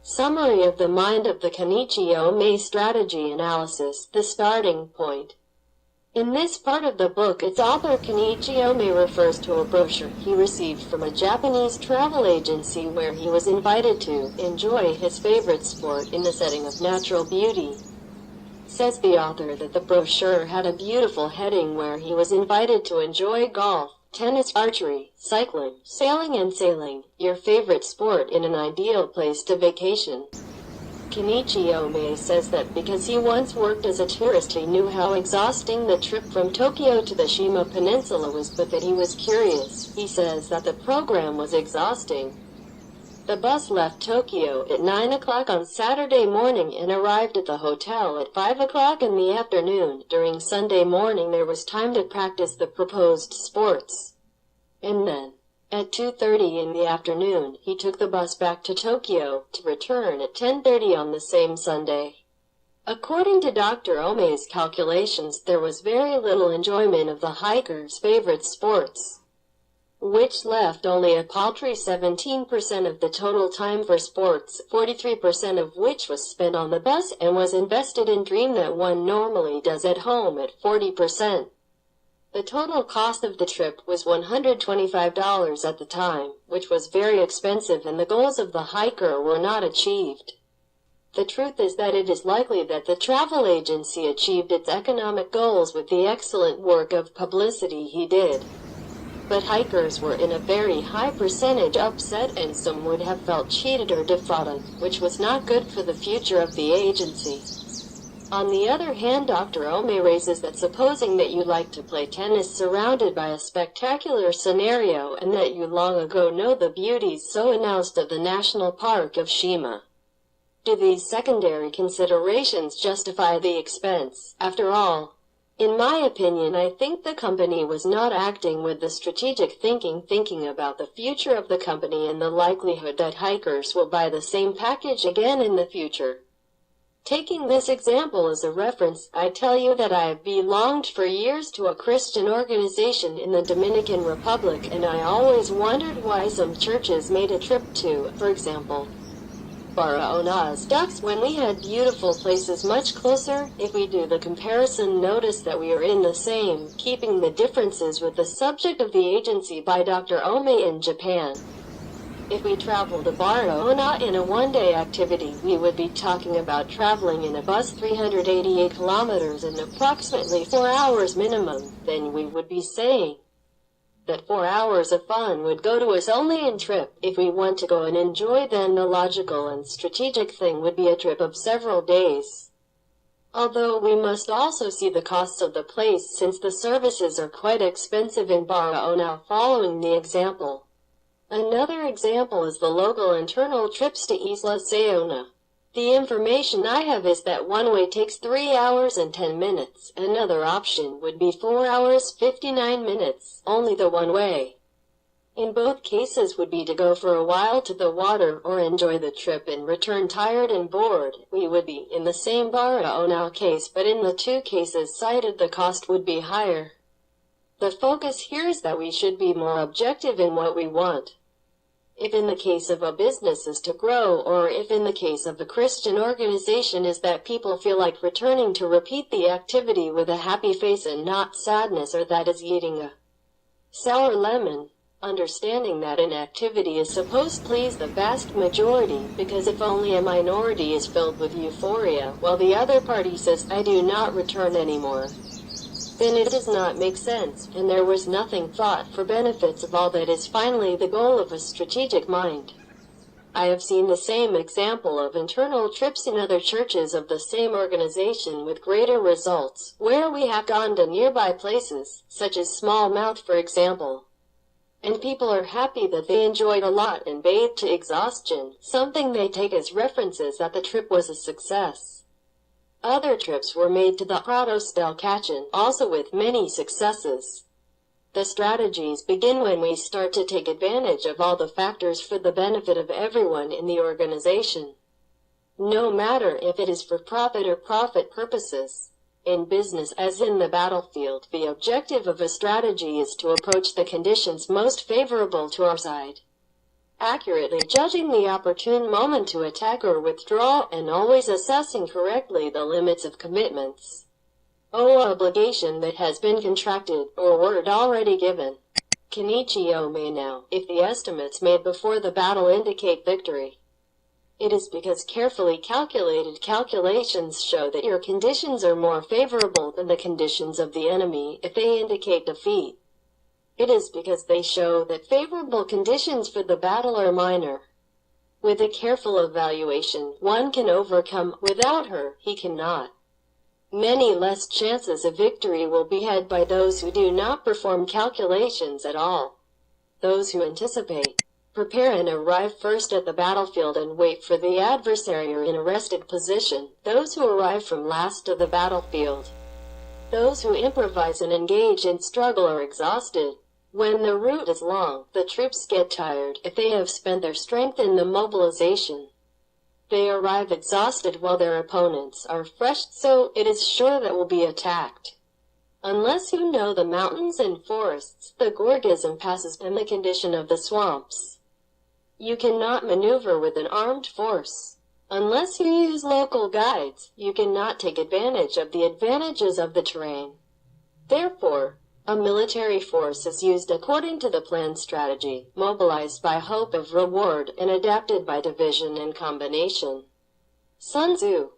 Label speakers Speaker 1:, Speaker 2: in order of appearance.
Speaker 1: Summary of the mind of the Kenichi Ohmae strategy analysis, the starting point. In this part of the book, its author Kenichi Ohmae refers to a brochure he received from a Japanese travel agency where he was invited to enjoy his favorite sport in the setting of natural beauty. Says the author that the brochure had a beautiful heading where he was invited to enjoy golf, tennis, archery, cycling, sailing and sailing, your favorite sport, in an ideal place to vacation. Kenichi Ohmae says that because he once worked as a tourist he knew how exhausting the trip from Tokyo to the Shima Peninsula was, but that he was curious. He says that the program was exhausting. The bus left Tokyo at 9 o'clock on Saturday morning and arrived at the hotel at 5 o'clock in the afternoon. During Sunday morning there was time to practice the proposed sports. And then, at 2:30 in the afternoon, he took the bus back to Tokyo, to return at 10:30 on the same Sunday. According to Dr. Ohmae's calculations, there was very little enjoyment of the hiker's favorite sports, which left only a paltry 17% of the total time for sports, 43% of which was spent on the bus and was invested in dream that one normally does at home at 40%. The total cost of the trip was $125 at the time, which was very expensive, and the goals of the hiker were not achieved. The truth is that it is likely that the travel agency achieved its economic goals with the excellent work of publicity he did. But hikers were in a very high percentage upset, and some would have felt cheated or defrauded, which was not good for the future of the agency. On the other hand, Dr. Ohmae raises that supposing that you like to play tennis surrounded by a spectacular scenario and that you long ago know the beauties so announced of the National Park of Shima, do these secondary considerations justify the expense? After all, in my opinion, I think the company was not acting with the strategic thinking about the future of the company and the likelihood that hikers will buy the same package again in the future. Taking this example as a reference, I tell you that I have belonged for years to a Christian organization in the Dominican Republic, and I always wondered why some churches made a trip to, for example, Barahona's ducks when we had beautiful places much closer. If we do the comparison, notice that we are in the same, keeping the differences with the subject of the agency by Dr. Ohmae in Japan. If we travel to Barahona in a one-day activity, we would be talking about traveling in a bus 388 kilometers in approximately 4 hours minimum. Then we would be saying that 4 hours of fun would go to us only in trip. If we want to go and enjoy, then the logical and strategic thing would be a trip of several days. Although we must also see the costs of the place, since the services are quite expensive in Barahona. Following the example, another example is the local internal trips to Isla SAONA. The information I have is that one way takes 3 hours and 10 minutes. Another option would be 4 hours 59 minutes, only the one way. In both cases would be to go for a while to the water or enjoy the trip and return tired and bored. We would be in the same Barahona case, but in the two cases cited the cost would be higher. The focus here is that we should be more objective in what we want. If in the case of a business is to grow, or if in the case of a Christian organization is that people feel like returning to repeat the activity with a happy face and not sadness, or that is eating a sour lemon, understanding that an activity is supposed to please the vast majority, because if only a minority is filled with euphoria, while the other party says, I do not return anymore, then it does not make sense, and there was nothing thought for benefits of all that is finally the goal of a strategic mind. I have seen the same example of internal trips in other churches of the same organization with greater results, where we have gone to nearby places, such as Smallmouth for example, and people are happy that they enjoyed a lot and bathed to exhaustion, something they take as references that the trip was a success. Other trips were made to the PRADOS del CACHÓN, also with many successes. The strategies begin when we start to take advantage of all the factors for the benefit of everyone in the organization, no matter if it is for profit or profit purposes. In business as in the battlefield, the objective of a strategy is to approach the conditions most favorable to our side. accurately judging the opportune moment to attack or withdraw, and always assessing correctly the limits of commitments or obligation that has been contracted, or word already given. Kenichi Ohmae. Now, if the estimates made before the battle indicate victory, it is because carefully calculated calculations show that your conditions are more favorable than the conditions of the enemy. If they indicate defeat, it is because they show that favorable conditions for the battle are minor. With a careful evaluation, one can overcome. Without her, he cannot. Many less chances of victory will be had by those who do not perform calculations at all. Those who anticipate, prepare and arrive first at the battlefield and wait for the adversary are in a rested position. Those who arrive from last to the battlefield. Those who improvise and engage in struggle are exhausted. When the route is long, the troops get tired. If they have spent their strength in the mobilization, they arrive exhausted while their opponents are fresh, so it is sure that will be attacked. Unless you know the mountains and forests, the gorges and passes, and the condition of the swamps, you cannot maneuver with an armed force. Unless you use local guides, you cannot take advantage of the advantages of the terrain. Therefore, a military force is used according to the planned strategy, mobilized by hope of reward, and adapted by division and combination. Sun Tzu.